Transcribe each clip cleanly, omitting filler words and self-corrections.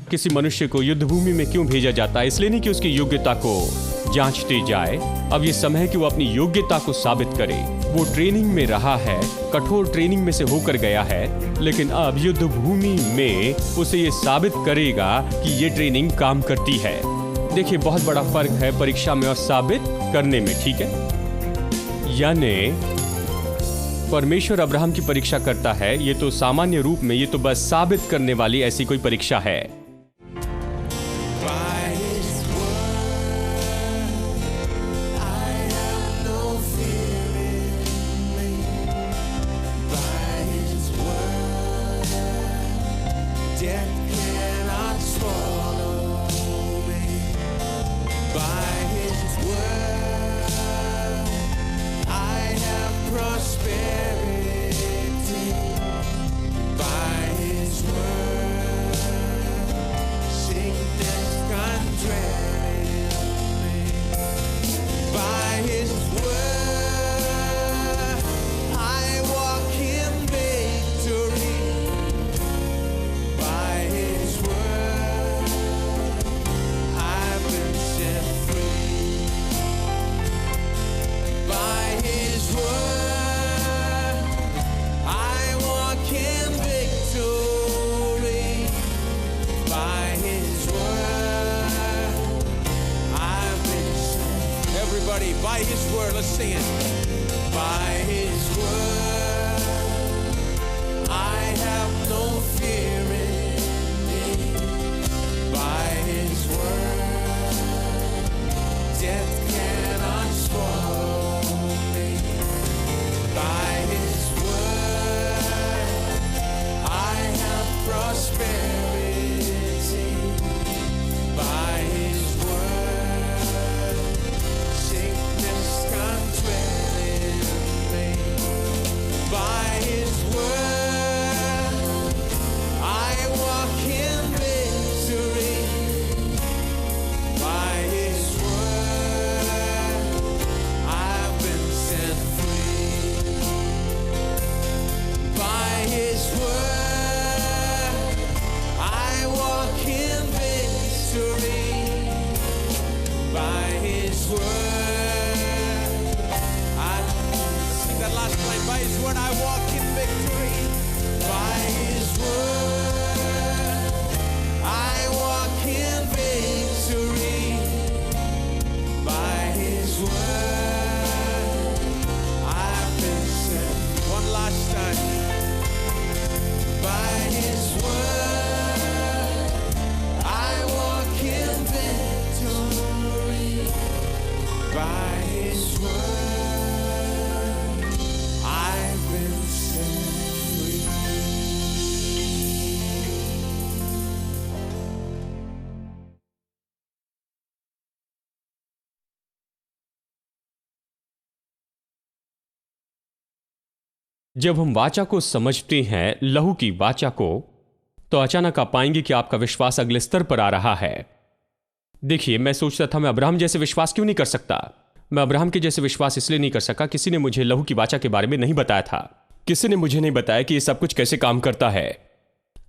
किसी मनुष्य को युद्ध भूमि में क्यों भेजा जाता है? इसलिए नहीं कि उसकी योग्यता को जांचते जाए। अब ये समय है कि वो अपनी योग्यता को साबित करे। वो ट्रेनिंग में रहा है, कठोर ट्रेनिंग में से होकर गया है, लेकिन अब युद्ध भूमि में उसे ये साबित करेगा कि ये ट्रेनिंग काम करती है। देखिए, बहुत बड़ा फर्क है परीक्षा में और साबित करने में, ठीक है? यानी परमेश्वर अब्राहम की परीक्षा करता है, ये तो सामान्य रूप में ये तो बस साबित करने वाली ऐसी कोई परीक्षा है। By his word, let's sing it. By his word, I have no fear in me. By his word, death cannot swallow me. By his word, I have prosperity. By his word, sickness can't dwell in me. By his word, I walk in victory. By his word, I've been set free. By his word, I walk in victory. By his word, I sing that last line. By his word, I walk in victory. By his word, I walk in victory. By his word, I've been set. One last time. By his word, I walk in victory. By his word, I've been set free. जब हम वाचा को समझते हैं, लहू की वाचा को, तो अचानक आप पाएंगे कि आपका विश्वास अगले स्तर पर आ रहा है। देखिए, मैं सोचता था मैं अब्राहम जैसे विश्वास क्यों नहीं कर सकता। मैं अब्राहम के जैसे विश्वास इसलिए नहीं कर सका, किसी ने मुझे लहू की वाचा के बारे में नहीं बताया था। किसी ने मुझे नहीं बताया कि ये सब कुछ कैसे काम करता है।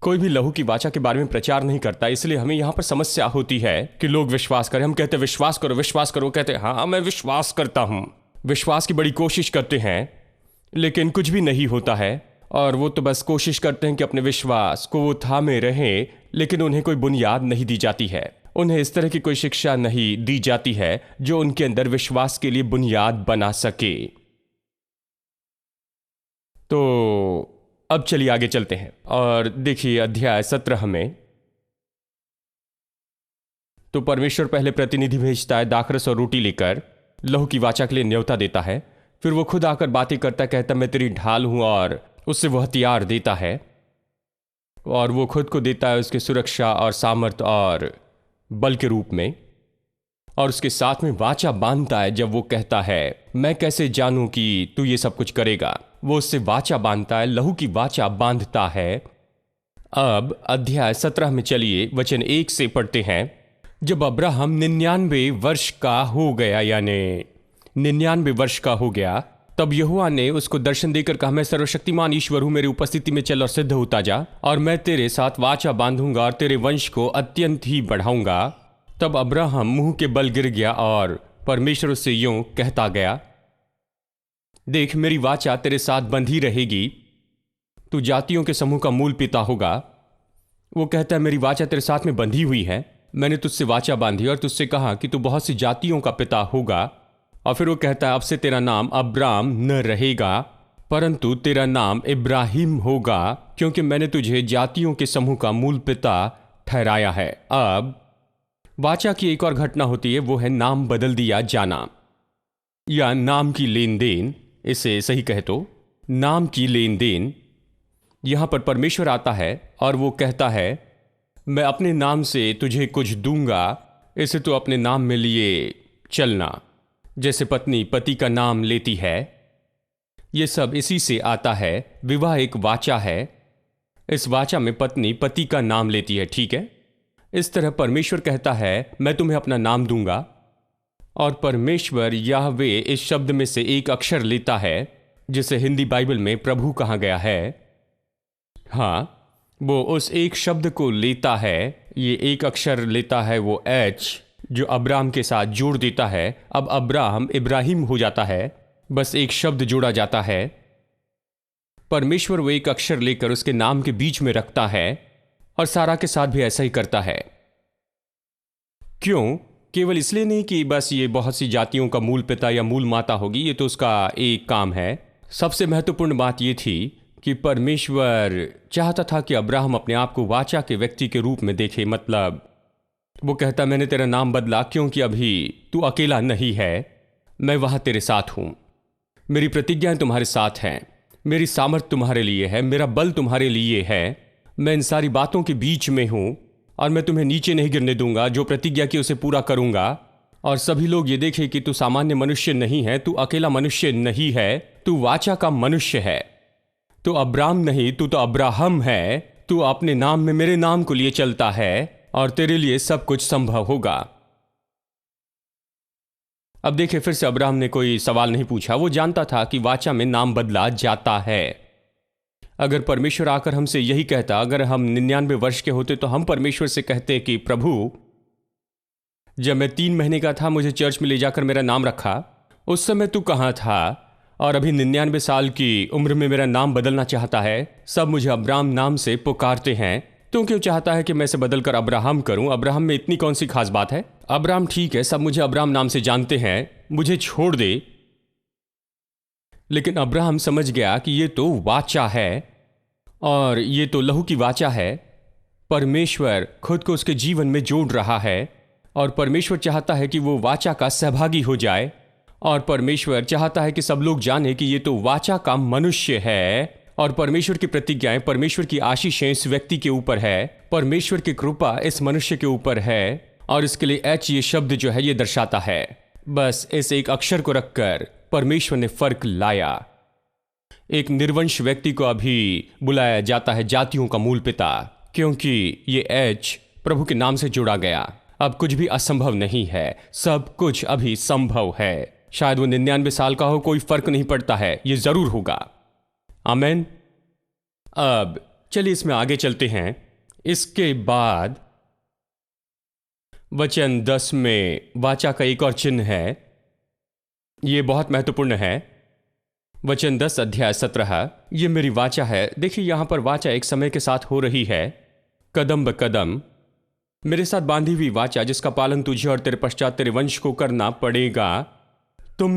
कोई भी लहू की वाचा के बारे में प्रचार नहीं करता, इसलिए हमें यहां पर समस्या होती है कि लोग विश्वास करें। हम कहते हैं विश्वास करो, विश्वास करो, कहते हैं हाँ मैं विश्वास करता हूं, विश्वास की बड़ी कोशिश करते हैं, लेकिन कुछ भी नहीं होता है। और वो तो बस कोशिश करते हैं कि अपने विश्वास को वो थामे रहें, लेकिन उन्हें कोई बुनियाद नहीं दी जाती है। उन्हें इस तरह की कोई शिक्षा नहीं दी जाती है जो उनके अंदर विश्वास के लिए बुनियाद बना सके। तो अब चलिए आगे चलते हैं और देखिए अध्याय 17 में। तो परमेश्वर पहले प्रतिनिधि भेजता है दाखरस और रोटी लेकर, लहू की वाचा के लिए न्योता देता है। फिर वो खुद आकर बातें करता, कहता मैं तेरी ढाल हूं, और उससे वो हथियार देता है और वो खुद को देता है उसकी सुरक्षा और सामर्थ और बल के रूप में। और उसके साथ में वाचा बांधता है जब वो कहता है मैं कैसे जानूं कि तू ये सब कुछ करेगा। वो उससे वाचा बांधता है, लहू की वाचा बांधता है। अब अध्याय 17 में चलिए वचन 1 से पढ़ते हैं। जब अब्राहम 99 वर्ष का हो गया, यानी 99 वर्ष का हो गया, तब यहोवा ने उसको दर्शन देकर कहा, मैं सर्वशक्तिमान ईश्वर हूं, मेरी उपस्थिति में चल और सिद्ध होता जा, और मैं तेरे साथ वाचा बांधूंगा और तेरे वंश को अत्यंत ही बढ़ाऊंगा। तब अब्राहम मुंह के बल गिर गया और परमेश्वर उससे यूं कहता गया, देख मेरी वाचा तेरे साथ बंधी रहेगी, तू जातियों के समूह का मूल पिता होगा। वो कहता है, मेरी वाचा तेरे साथ में बंधी हुई है, मैंने तुझसे वाचा बांधी और तुझसे कहा कि तू बहुत सी जातियों का पिता होगा। और फिर वो कहता है, अब से तेरा नाम अब्राम न रहेगा, परंतु तेरा नाम इब्राहिम होगा, क्योंकि मैंने तुझे जातियों के समूह का मूल पिता ठहराया है। अब वाचा की एक और घटना होती है, वो है नाम बदल दिया जाना, या नाम की लेन देन। इसे सही कहे तो नाम की लेन देन। यहां पर परमेश्वर आता है और वो कहता है, मैं अपने नाम से तुझे कुछ दूंगा, इसे तो अपने नाम में लिए चलना। जैसे पत्नी पति का नाम लेती है, ये सब इसी से आता है। विवाह एक वाचा है, इस वाचा में पत्नी पति का नाम लेती है, ठीक है। इस तरह परमेश्वर कहता है, मैं तुम्हें अपना नाम दूंगा, और परमेश्वर याहवे इस शब्द में से एक अक्षर लेता है, जिसे हिंदी बाइबल में प्रभु कहा गया है। हाँ, वो उस एक शब्द को लेता है, ये एक अक्षर लेता है, वो एच, जो अब्राम के साथ जोड़ देता है। अब अब्राहम इब्राहिम हो जाता है, बस एक शब्द जोड़ा जाता है। परमेश्वर वो एक अक्षर लेकर उसके नाम के बीच में रखता है, और सारा के साथ भी ऐसा ही करता है। क्यों? केवल इसलिए नहीं कि बस ये बहुत सी जातियों का मूल पिता या मूल माता होगी, ये तो उसका एक काम है। सबसे महत्वपूर्ण बात ये थी कि परमेश्वर चाहता था कि अब्राहम अपने आप को वाचा के व्यक्ति के रूप में देखे। मतलब वो कहता, मैंने तेरा नाम बदला क्योंकि अभी तू अकेला नहीं है, मैं वहां तेरे साथ हूं, मेरी प्रतिज्ञाएं तुम्हारे साथ हैं, मेरी सामर्थ तुम्हारे लिए है, मेरा बल तुम्हारे लिए है, मैं इन सारी बातों के बीच में हूं, और मैं तुम्हें नीचे नहीं गिरने दूंगा। जो प्रतिज्ञा की उसे पूरा करूंगा, और सभी लोग ये देखें कि तू सामान्य मनुष्य नहीं है, तू अकेला मनुष्य नहीं है, तू वाचा का मनुष्य है, तू अब्राम नहीं, तू तो अब्राहम है, तू अपने नाम में मेरे नाम को लिए चलता है, और तेरे लिए सब कुछ संभव होगा। अब देखिए, फिर से अब्राहम ने कोई सवाल नहीं पूछा, वो जानता था कि वाचा में नाम बदला जाता है। अगर परमेश्वर आकर हमसे यही कहता, अगर हम 99 वर्ष के होते, तो हम परमेश्वर से कहते कि प्रभु, जब मैं 3 महीने का था मुझे चर्च में ले जाकर मेरा नाम रखा, उस समय तू कहाँ था? और अभी 99 साल की उम्र में मेरा नाम बदलना चाहता है। सब मुझे अब्राम नाम से पुकारते हैं, तो क्यों चाहता है कि मैं इसे बदलकर अब्राहम करूं? अब्राहम में इतनी कौन सी खास बात है? अब्राम ठीक है, सब मुझे अब्राम नाम से जानते हैं, मुझे छोड़ दे। लेकिन अब्राहम समझ गया कि ये तो वाचा है, और ये तो लहू की वाचा है। परमेश्वर खुद को उसके जीवन में जोड़ रहा है, और परमेश्वर चाहता है कि वो वाचा का सहभागी हो जाए, और परमेश्वर चाहता है कि सब लोग जाने कि ये तो वाचा का मनुष्य है, और परमेश्वर की प्रतिज्ञाएं, परमेश्वर की आशीषें इस व्यक्ति के ऊपर है, परमेश्वर की कृपा इस मनुष्य के ऊपर है। और इसके लिए एच ये शब्द जो है ये दर्शाता है। बस इस एक अक्षर को रखकर परमेश्वर ने फर्क लाया। एक निर्वंश व्यक्ति को अभी बुलाया जाता है जातियों का मूल पिता, क्योंकि ये एच प्रभु के नाम से जुड़ा गया। अब कुछ भी असंभव नहीं है, सब कुछ अभी संभव है। शायद वो 99 साल का हो, कोई फर्क नहीं पड़ता है, ये जरूर होगा। आमेन। अब चलिए इसमें आगे चलते हैं। इसके बाद वचन 10 में वाचा का एक और चिन्ह है, ये बहुत महत्वपूर्ण है। वचन 10 अध्याय 17, ये मेरी वाचा है। देखिए यहां पर वाचा एक समय के साथ हो रही है, कदम ब कदम। मेरे साथ बांधी हुई वाचा, जिसका पालन तुझे और तेरे पश्चात तेरे वंश को करना पड़ेगा। तुम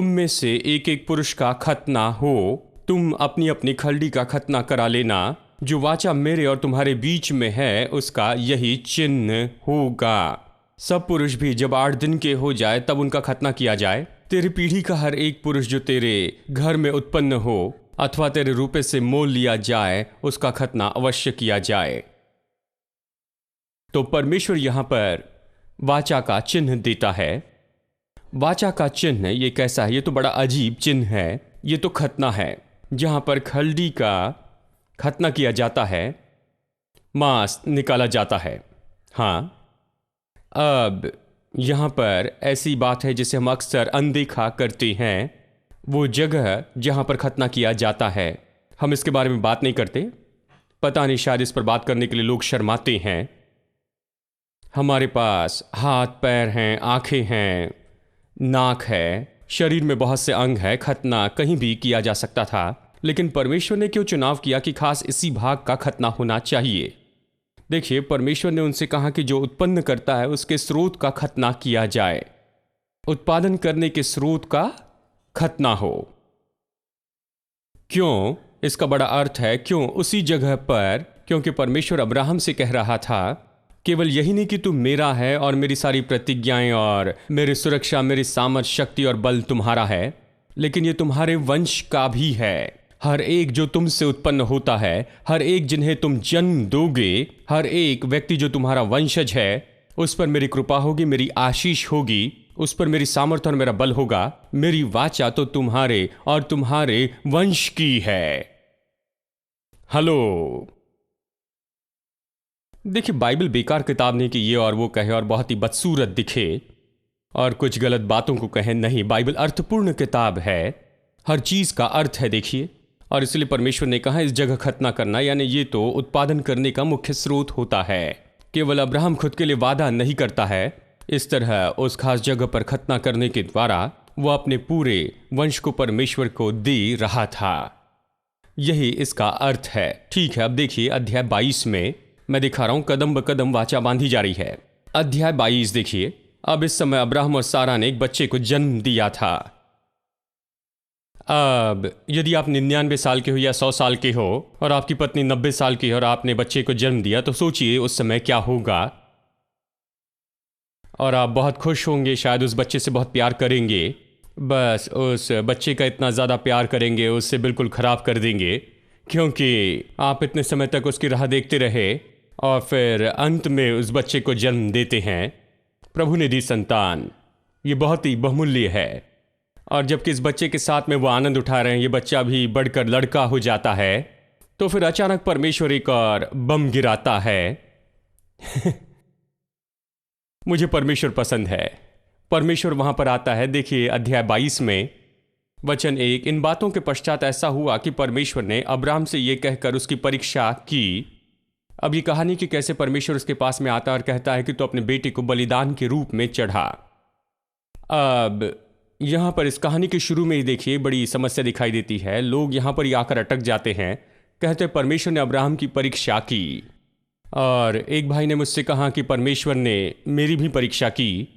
में से एक एक पुरुष का खतना हो, तुम अपनी अपनी खलड़ी का खतना करा लेना। जो वाचा मेरे और तुम्हारे बीच में है, उसका यही चिन्ह होगा। सब पुरुष भी जब 8 दिन के हो जाए तब उनका खतना किया जाए। तेरी पीढ़ी का हर एक पुरुष जो तेरे घर में उत्पन्न हो अथवा तेरे रुपए से मोल लिया जाए, उसका खतना अवश्य किया जाए। तो परमेश्वर यहां पर वाचा का चिन्ह देता है। वाचा का चिन्ह ये कैसा है? ये तो बड़ा अजीब चिन्ह है। ये तो खतना है, जहां पर खलड़ी का खतना किया जाता है, मांस निकाला जाता है। हाँ, अब यहां पर ऐसी बात है जिसे हम अक्सर अनदेखा करते हैं। वो जगह जहां पर खतना किया जाता है, हम इसके बारे में बात नहीं करते। पता नहीं, शायद इस पर बात करने के लिए लोग शर्माते हैं। हमारे पास हाथ पैर हैं, आंखें हैं, नाक है, शरीर में बहुत से अंग है। खतना कहीं भी किया जा सकता था, लेकिन परमेश्वर ने क्यों चुनाव किया कि खास इसी भाग का खतना होना चाहिए? देखिए, परमेश्वर ने उनसे कहा कि जो उत्पन्न करता है उसके स्रोत का खतना किया जाए, उत्पादन करने के स्रोत का खतना हो। क्यों? इसका बड़ा अर्थ है क्यों उसी जगह पर, क्योंकि परमेश्वर अब्राहम से कह रहा था केवल यही नहीं कि तू मेरा है और मेरी सारी प्रतिज्ञाएं और मेरी सुरक्षा, मेरी सामर्थ, शक्ति और बल तुम्हारा है, लेकिन ये तुम्हारे वंश का भी है। हर एक जो तुमसे उत्पन्न होता है, हर एक जिन्हें तुम जन्म दोगे, हर एक व्यक्ति जो तुम्हारा वंशज है, उस पर मेरी कृपा होगी, मेरी आशीष होगी, उस पर मेरी सामर्थ और मेरा बल होगा। मेरी वाचा तो तुम्हारे और तुम्हारे वंश की है। हेलो। देखिए, बाइबल बेकार किताब नहीं कि ये और वो कहे और बहुत ही बदसूरत दिखे और कुछ गलत बातों को कहे। नहीं, बाइबल अर्थपूर्ण किताब है, हर चीज का अर्थ है। देखिए, और इसलिए परमेश्वर ने कहा इस जगह खतना करना, यानी ये तो उत्पादन करने का मुख्य स्रोत होता है। केवल अब्राहम खुद के लिए वादा नहीं करता है, इस तरह उस खास जगह पर खतना करने के द्वारा वो अपने पूरे वंश को परमेश्वर को दे रहा था। यही इसका अर्थ है। ठीक है, अब देखिए अध्याय 22 में मैं दिखा रहा हूं कदम ब कदम वाचा बांधी जा रही है। अध्याय 22 देखिए। अब इस समय अब्राहम और सारा ने एक बच्चे को जन्म दिया था। अब यदि आप 99 साल के हो या 100 साल के हो और आपकी पत्नी 90 साल की है और आपने बच्चे को जन्म दिया, तो सोचिए उस समय क्या होगा। और आप बहुत खुश होंगे, शायद उस बच्चे से बहुत प्यार करेंगे, बस उस बच्चे का इतना ज़्यादा प्यार करेंगे उससे बिल्कुल ख़राब कर देंगे, क्योंकि आप इतने समय तक उसकी राह देखते रहे और फिर अंत में उस बच्चे को जन्म देते हैं। प्रभु ने दी संतान, ये बहुत ही बहुमूल्य है। और जबकि इस बच्चे के साथ में वो आनंद उठा रहे हैं, ये बच्चा भी बढ़कर लड़का हो जाता है, तो फिर अचानक परमेश्वर एक और बम गिराता है। मुझे परमेश्वर पसंद है। परमेश्वर वहां पर आता है। देखिए अध्याय 22 में वचन 1, इन बातों के पश्चात ऐसा हुआ कि परमेश्वर ने अब्राहम से यह कहकर उसकी परीक्षा की। अब ये कहानी कि कैसे परमेश्वर उसके पास में आता और कहता है कि तो अपने बेटे को बलिदान के रूप में चढ़ा। अब यहां पर इस कहानी के शुरू में ही देखिए बड़ी समस्या दिखाई देती है। लोग यहां पर ही आकर अटक जाते हैं। कहते परमेश्वर ने अब्राहम की परीक्षा की, और एक भाई ने मुझसे कहा कि परमेश्वर ने मेरी भी परीक्षा की।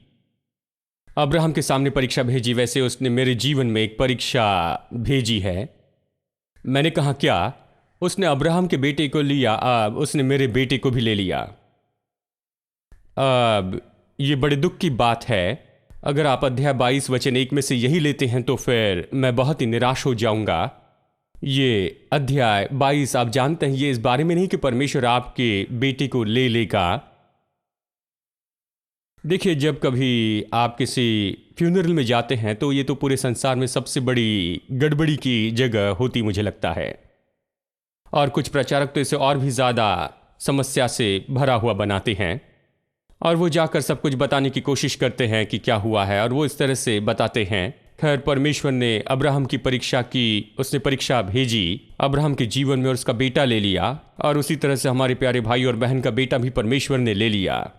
अब्राहम के सामने परीक्षा भेजी, वैसे उसने मेरे जीवन में एक परीक्षा भेजी है। मैंने कहा क्या? उसने अब्राहम के बेटे को लिया, अब उसने मेरे बेटे को भी ले लिया। अब ये बड़े दुख की बात है। अगर आप अध्याय 22 वचन 1 में से यही लेते हैं तो फिर मैं बहुत ही निराश हो जाऊंगा। ये अध्याय 22 आप जानते हैं, ये इस बारे में नहीं कि परमेश्वर आपके बेटे को ले लेगा। देखिए, जब कभी आप किसी फ्यूनरल में जाते हैं तो ये तो पूरे संसार में सबसे बड़ी गड़बड़ी की जगह होती मुझे लगता है, और कुछ प्रचारक तो इसे और भी ज़्यादा समस्या से भरा हुआ बनाते हैं, और वो जाकर सब कुछ बताने की कोशिश करते हैं कि क्या हुआ है, और वो इस तरह से बताते हैं। खैर, परमेश्वर ने अब्राहम की परीक्षा की, उसने परीक्षा भेजी अब्राहम के जीवन में और उसका बेटा ले लिया, और उसी तरह से हमारे प्यारे भाई और बहन का बेटा भी परमेश्वर ने ले लिया।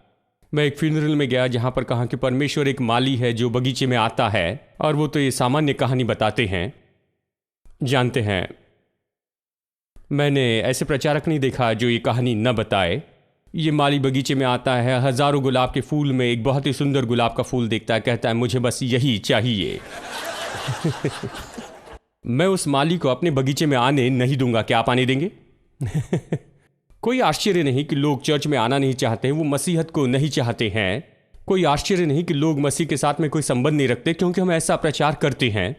मैं एक फ्यूनरल में गया जहाँ पर कहा कि परमेश्वर एक माली है जो बगीचे में आता है, और वो तो ये सामान्य कहानी बताते हैं। जानते हैं, मैंने ऐसे प्रचारक नहीं देखा जो ये कहानी न बताए। ये माली बगीचे में आता है, हजारों गुलाब के फूल में एक बहुत ही सुंदर गुलाब का फूल देखता है, कहता है मुझे बस यही चाहिए। मैं उस माली को अपने बगीचे में आने नहीं दूंगा। क्या आप आने देंगे? कोई आश्चर्य नहीं कि लोग चर्च में आना नहीं चाहते हैं, वो मसीहत को नहीं चाहते हैं। कोई आश्चर्य नहीं कि लोग मसीह के साथ में कोई संबंध नहीं रखते, क्योंकि हम ऐसा प्रचार करते हैं।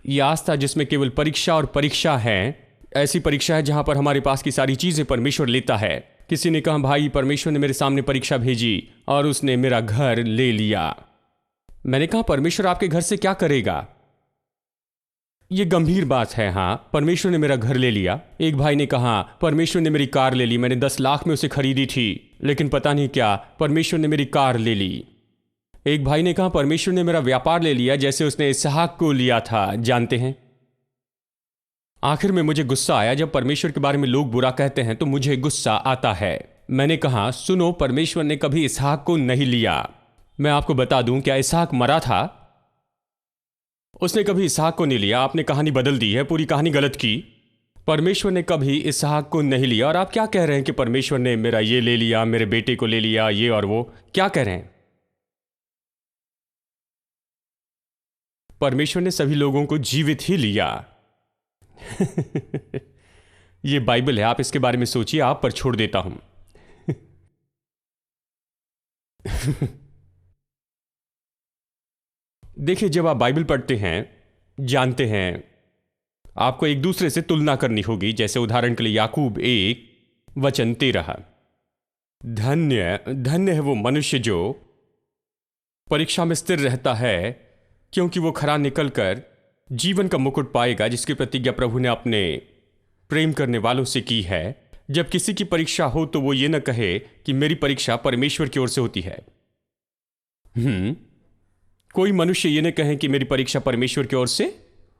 यह आस्था जिसमें केवल परीक्षा और परीक्षा है, ऐसी परीक्षा है जहां पर हमारे पास की सारी चीजें परमेश्वर लेता है। किसी ने कहा भाई परमेश्वर ने मेरे सामने परीक्षा भेजी और उसने मेरा घर ले लिया। मैंने कहा परमेश्वर आपके घर से क्या करेगा? यह गंभीर बात है। हाँ, परमेश्वर ने मेरा घर ले लिया। एक भाई ने कहा परमेश्वर ने मेरी कार ले ली, मैंने 10 लाख में उसे खरीदी थी, लेकिन पता नहीं क्या परमेश्वर ने मेरी कार ले ली। एक भाई ने कहा परमेश्वर ने मेरा व्यापार ले लिया जैसे उसने इसहाक को लिया था, जानते हैं। आखिर में मुझे गुस्सा आया। जब परमेश्वर के बारे में लोग बुरा कहते हैं तो मुझे गुस्सा आता है। मैंने कहा सुनो, परमेश्वर ने कभी इसहाक को नहीं लिया। मैं आपको बता दूं, क्या इसहाक मरा था? उसने कभी इसहाक को नहीं लिया। आपने कहानी बदल दी है, पूरी कहानी गलत की। परमेश्वर ने कभी इसहाक को नहीं लिया। और आप क्या कह रहे हैं कि परमेश्वर ने मेरा ये ले लिया, मेरे बेटे को ले लिया, ये और वो? क्या कह रहे हैं? परमेश्वर ने सभी लोगों को जीवित ही लिया। ये बाइबल है, आप इसके बारे में सोचिए, आप पर छोड़ देता हूं। देखिए, जब आप बाइबल पढ़ते हैं, जानते हैं, आपको एक दूसरे से तुलना करनी होगी। जैसे उदाहरण के लिए याकूब 1:13, धन्य धन्य है वो मनुष्य जो परीक्षा में स्थिर रहता है, क्योंकि वो खरा निकलकर जीवन का मुकुट पाएगा, जिसकी प्रतिज्ञा प्रभु ने अपने प्रेम करने वालों से की है। जब किसी की परीक्षा हो तो वो ये न कहे कि मेरी परीक्षा परमेश्वर की ओर से होती है। कोई मनुष्य ये न कहे कि मेरी परीक्षा परमेश्वर की ओर से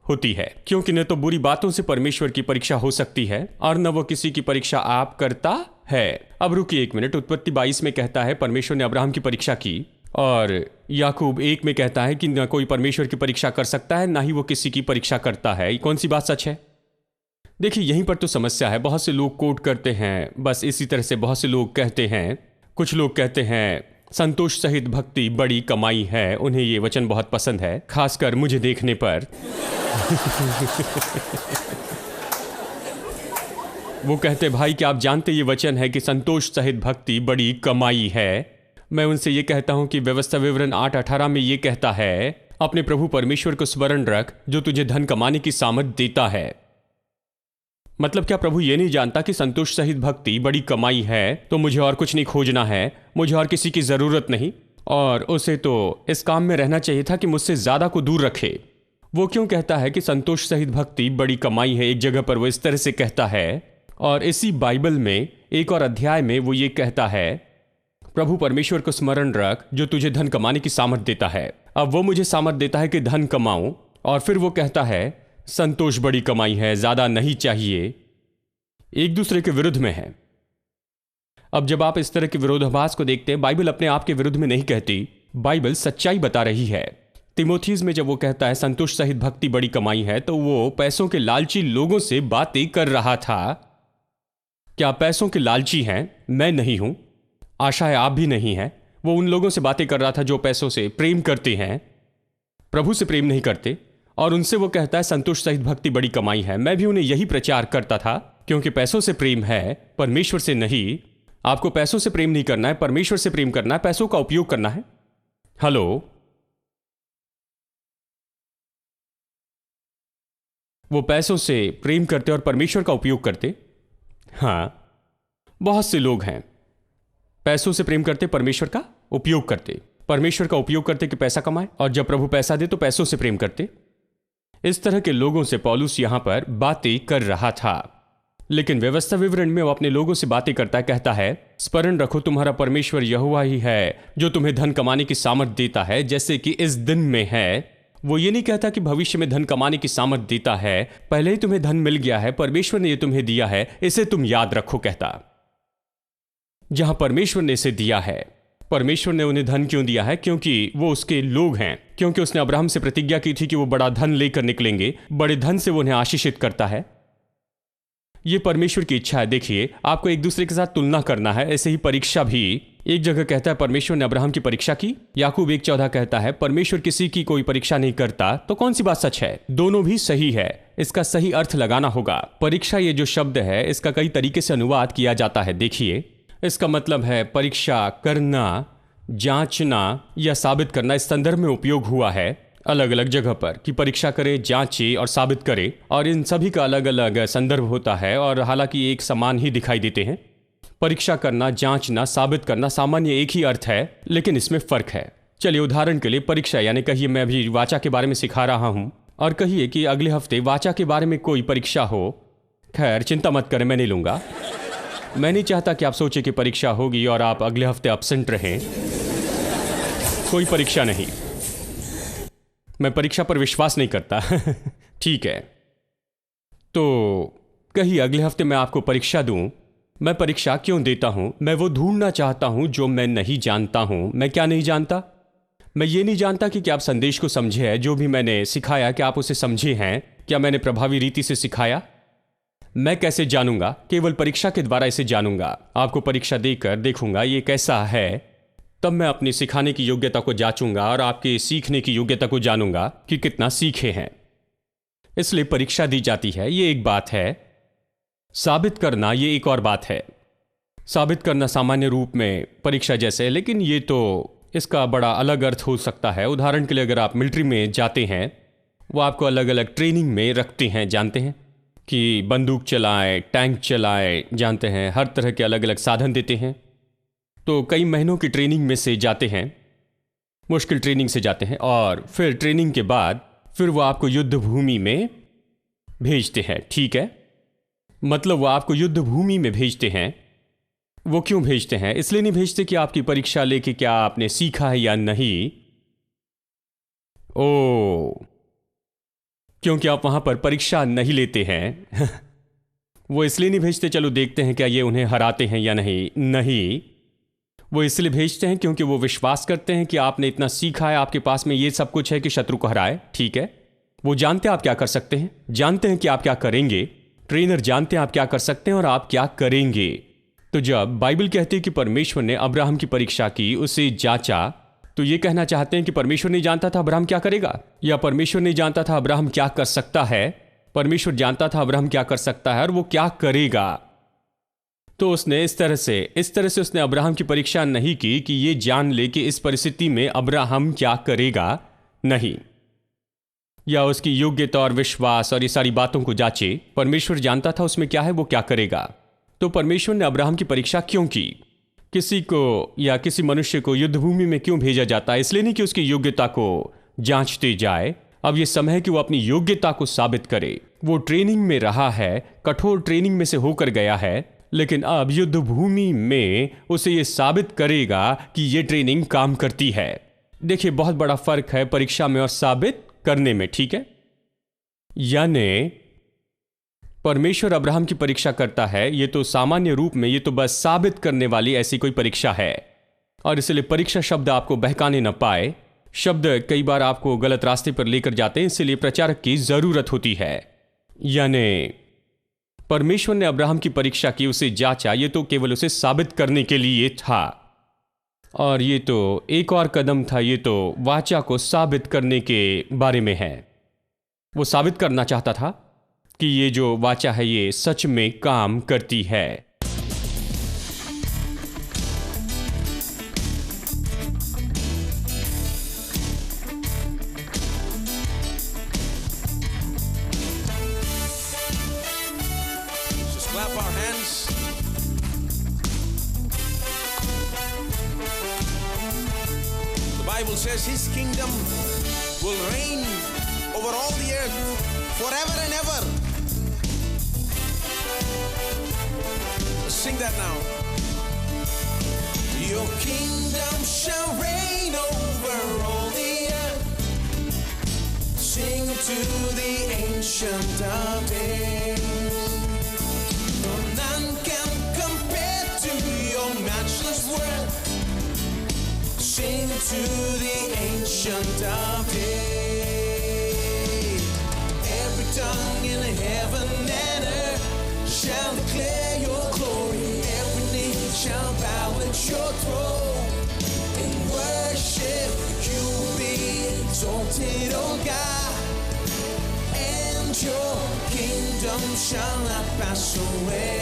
होती है, क्योंकि न तो बुरी बातों से परमेश्वर की परीक्षा हो सकती है और न वो किसी की परीक्षा आप करता है। अब रुकिए 1 मिनट। उत्पत्ति 22 में कहता है परमेश्वर ने अब्राहम की परीक्षा की, और याकूब 1 में कहता है कि न कोई परमेश्वर की परीक्षा कर सकता है, ना ही वो किसी की परीक्षा करता है। कौन सी बात सच है? देखिए, यहीं पर तो समस्या है। बहुत से लोग कोट करते हैं, बस इसी तरह से बहुत से लोग कहते हैं। कुछ लोग कहते हैं संतोष सहित भक्ति बड़ी कमाई है। उन्हें ये वचन बहुत पसंद है, खासकर मुझे देखने पर। वो कहते भाई कि आप जानते ये वचन है कि संतोष सहित भक्ति बड़ी कमाई है। मैं उनसे ये कहता हूं कि व्यवस्था विवरण 8:18 में ये कहता है अपने प्रभु परमेश्वर को स्मरण रख जो तुझे धन कमाने की सामर्थ देता है। मतलब क्या प्रभु ये नहीं जानता कि संतोष सहित भक्ति बड़ी कमाई है, तो मुझे और कुछ नहीं खोजना है, मुझे और किसी की जरूरत नहीं, और उसे तो इस काम में रहना चाहिए था कि मुझसे ज्यादा को दूर रखे। वो क्यों कहता है कि संतोष सहित भक्ति बड़ी कमाई है? एक जगह पर वो इस तरह से कहता है, और इसी बाइबल में एक और अध्याय में वो ये कहता है प्रभु परमेश्वर को स्मरण रख जो तुझे धन कमाने की सामर्थ देता है। अब वो मुझे सामर्थ देता है कि धन कमाऊं, और फिर वो कहता है संतोष बड़ी कमाई है, ज्यादा नहीं चाहिए। एक दूसरे के विरुद्ध में है। अब जब आप इस तरह के विरोधाभास को देखते हैं, बाइबल अपने आप के विरुद्ध में नहीं कहती, बाइबल सच्चाई बता रही है। तिमोथीज में जब वो कहता है संतोष सहित भक्ति बड़ी कमाई है, तो वो पैसों के लालची लोगों से बातें कर रहा था। क्या पैसों के लालची हैं? मैं नहीं हूं, आशा है आप भी नहीं है। वो उन लोगों से बातें कर रहा था जो पैसों से प्रेम करते हैं, प्रभु से प्रेम नहीं करते, और उनसे वो कहता है संतोष सहित भक्ति बड़ी कमाई है। मैं भी उन्हें यही प्रचार करता था, क्योंकि पैसों से प्रेम है, परमेश्वर से नहीं। आपको पैसों से प्रेम नहीं करना है, परमेश्वर से प्रेम करना है, पैसों का उपयोग करना है। हेलो, वो पैसों से प्रेम करते और परमेश्वर का उपयोग करते। हाँ, बहुत से लोग हैं पैसों से प्रेम करते, परमेश्वर का उपयोग करते। परमेश्वर का उपयोग करते कि पैसा कमाए, और जब प्रभु पैसा दे तो पैसों से प्रेम करते। इस तरह के लोगों से पौलुस यहां पर बातें कर रहा था। लेकिन व्यवस्था विवरण में वो अपने लोगों से बातें करता है, कहता है स्मरण रखो तुम्हारा परमेश्वर यहोवा ही है जो तुम्हें धन कमाने की सामर्थ देता है, जैसे कि इस दिन में है। वो ये नहीं कहता कि भविष्य में धन कमाने की सामर्थ देता है, पहले ही तुम्हें धन मिल गया है, परमेश्वर ने ये तुम्हें दिया है, इसे तुम याद रखो। कहता जहां परमेश्वर ने इसे दिया है। परमेश्वर ने उन्हें धन क्यों दिया है? क्योंकि वो उसके लोग हैं, क्योंकि उसने अब्राहम से प्रतिज्ञा की थी कि वो बड़ा धन लेकर निकलेंगे। बड़े धन से वो उन्हें आशीषित करता है। ये परमेश्वर की इच्छा है। देखिए, आपको एक दूसरे के साथ तुलना करना है। ऐसे ही परीक्षा भी, एक जगह कहता है परमेश्वर ने अब्राहम की परीक्षा की, याकूब 1:14 कहता है परमेश्वर किसी की कोई परीक्षा नहीं करता। तो कौन सी बात सच है? दोनों भी सही है, इसका सही अर्थ लगाना होगा। परीक्षा ये जो शब्द है, इसका कई तरीके से अनुवाद किया जाता है। देखिए, इसका मतलब है परीक्षा करना, जांचना या साबित करना। इस संदर्भ में उपयोग हुआ है अलग अलग जगह पर कि परीक्षा करे, जांचे और साबित करे, और इन सभी का अलग अलग संदर्भ होता है, और हालांकि एक समान ही दिखाई देते हैं। परीक्षा करना, जांचना, साबित करना सामान्य एक ही अर्थ है, लेकिन इसमें फर्क है। चलिए उदाहरण के लिए परीक्षा, यानी कहिए मैं अभी वाचा के बारे में सिखा रहा हूं, और कहिए कि अगले हफ्ते वाचा के बारे में कोई परीक्षा हो। खैर चिंता मत करें, मैं नहीं लूंगा। मैं नहीं चाहता कि आप सोचे कि परीक्षा होगी और आप अगले हफ्ते एब्सेंट रहें। कोई परीक्षा नहीं। मैं परीक्षा पर विश्वास नहीं करता। ठीक है, तो कहीं अगले हफ्ते मैं आपको परीक्षा दूं। मैं परीक्षा क्यों देता हूं? मैं वो ढूंढना चाहता हूं जो मैं नहीं जानता हूं। मैं क्या नहीं जानता? मैं ये नहीं जानता कि क्या आप संदेश को समझे हैं, जो भी मैंने सिखाया क्या आप उसे समझे हैं, क्या मैंने प्रभावी रीति से सिखाया। मैं कैसे जानूंगा? केवल परीक्षा के द्वारा इसे जानूंगा। आपको परीक्षा देकर देखूंगा ये कैसा है, तब मैं अपनी सिखाने की योग्यता को जांचूंगा और आपके सीखने की योग्यता को जानूंगा कि कितना सीखे हैं। इसलिए परीक्षा दी जाती है, ये एक बात है। साबित करना ये एक और बात है। साबित करना सामान्य रूप में परीक्षा जैसे है, लेकिन ये तो इसका बड़ा अलग अर्थ हो सकता है। उदाहरण के लिए अगर आप मिलिट्री में जाते हैं, वो आपको अलग अलग ट्रेनिंग में रखते हैं, जानते हैं कि बंदूक चलाएं, टैंक चलाएं, जानते हैं हर तरह के अलग अलग साधन देते हैं। तो कई महीनों की ट्रेनिंग में से जाते हैं, मुश्किल ट्रेनिंग से जाते हैं, और फिर ट्रेनिंग के बाद फिर वो आपको युद्ध भूमि में भेजते हैं। ठीक है, मतलब वो आपको युद्ध भूमि में भेजते हैं। वो क्यों भेजते हैं? इसलिए नहीं भेजते कि आपकी परीक्षा लेके क्या आपने सीखा है या नहीं। क्योंकि आप वहां पर परीक्षा नहीं लेते हैं। वो इसलिए नहीं भेजते चलो देखते हैं क्या ये उन्हें हराते हैं या नहीं। नहीं, वो इसलिए भेजते हैं क्योंकि वो विश्वास करते हैं कि आपने इतना सीखा है, आपके पास में ये सब कुछ है कि शत्रु को हराए। ठीक है, वो जानते हैं आप क्या कर सकते हैं, जानते हैं कि आप क्या करेंगे। ट्रेनर जानते हैं आप क्या कर सकते हैं और आप क्या करेंगे। तो जब बाइबल कहती है कि परमेश्वर ने अब्राहम की परीक्षा की, उसे जांचा, तो ये कहना चाहते हैं कि परमेश्वर नहीं जानता था अब्राहम क्या करेगा, या परमेश्वर नहीं जानता था अब्राहम क्या कर सकता है। परमेश्वर जानता था अब्राहम क्या कर सकता है और वो क्या करेगा। तो उसने इस तरह से उसने अब्राहम की परीक्षा नहीं की कि ये जान ले कि इस परिस्थिति में अब्राहम क्या करेगा, नहीं, या उसकी योग्यता और विश्वास और ये सारी बातों को जांचे। परमेश्वर जानता था उसमें क्या है, वो क्या करेगा। तो परमेश्वर ने अब्राहम की परीक्षा क्यों की? किसी को या किसी मनुष्य को युद्ध भूमि में क्यों भेजा जाता है? इसलिए नहीं कि उसकी योग्यता को जांचते जाए। अब यह समय है कि वो अपनी योग्यता को साबित करे। वो ट्रेनिंग में रहा है, कठोर ट्रेनिंग में से होकर गया है, लेकिन अब युद्ध भूमि में उसे यह साबित करेगा कि यह ट्रेनिंग काम करती है। देखिए, बहुत बड़ा फर्क है परीक्षा में और साबित करने में। ठीक है, यानी परमेश्वर अब्राहम की परीक्षा करता है, ये तो सामान्य रूप में ये तो बस साबित करने वाली ऐसी कोई परीक्षा है। और इसलिए परीक्षा शब्द आपको बहकाने न पाए। शब्द कई बार आपको गलत रास्ते पर लेकर जाते हैं, इसलिए प्रचारक की जरूरत होती है। यानी परमेश्वर ने अब्राहम की परीक्षा की, उसे जांचा, ये तो केवल उसे साबित करने के लिए था। और ये तो एक और कदम था, ये तो वाचा को साबित करने के बारे में है। वो साबित करना चाहता था कि ये जो वाचा है ये सच में काम करती है। Just clap our hands. The Bible says His kingdom will reign over all the earth forever and ever. Sing that now. Your kingdom shall reign over all the earth. Sing to the Ancient of Days. No, none can compare to your matchless worth. Sing to the Ancient of Days. Every tongue in heaven and earth shall declare your glory. Every knee shall bow at your throne. In worship you will be exalted, O God. And your kingdom shall not pass away,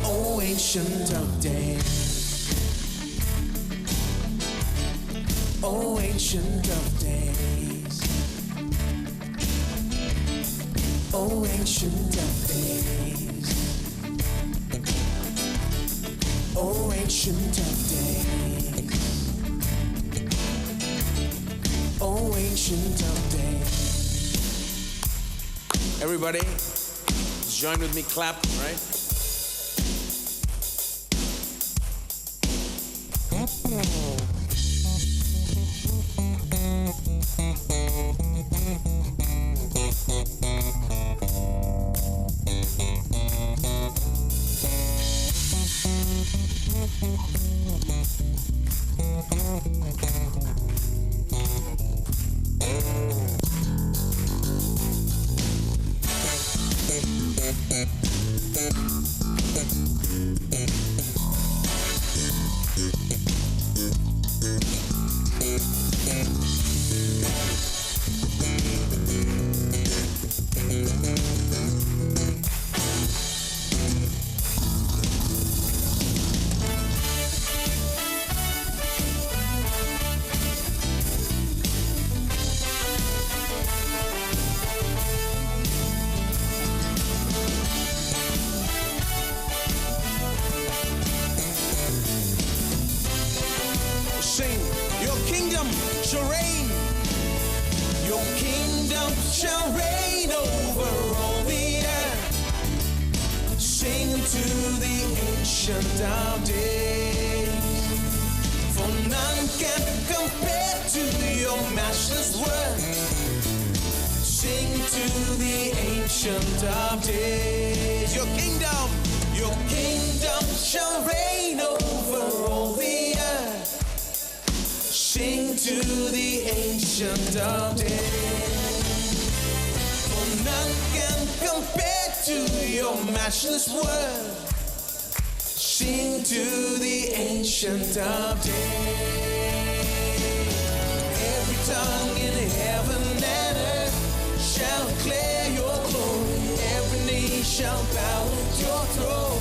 O Ancient of Days. O Ancient of Days. O Ancient of Days. O Ancient of Days. O Ancient of Days. Everybody, join with me, clap, right? Sing, your kingdom shall reign. Your kingdom shall reign over all the earth. Sing to the ancient of days. For none can compare to your matchless word. Sing to the ancient of days. Your kingdom shall reign over all the earth. Sing to the ancient of days. For none can compare to your matchless word. Sing to the ancient of days. Every tongue in heaven and earth shall declare your glory. Every knee shall bow at your throne.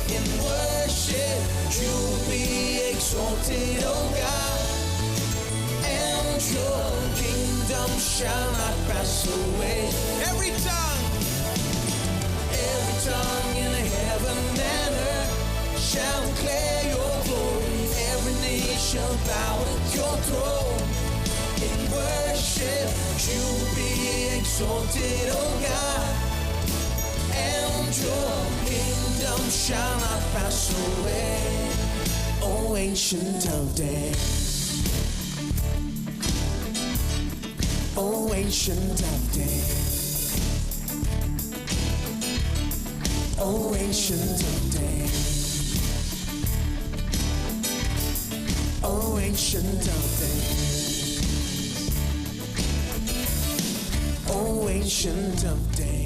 In worship you'll be exalted, O God. And your kingdom shall not pass away. Every tongue in heaven and earth shall declare your glory. Every knee shall bow at your throne. In worship you'll be exalted, O God. And your kingdom shall not pass away. O ancient of days. O ancient of days. O ancient of days. O ancient of days. O ancient of days.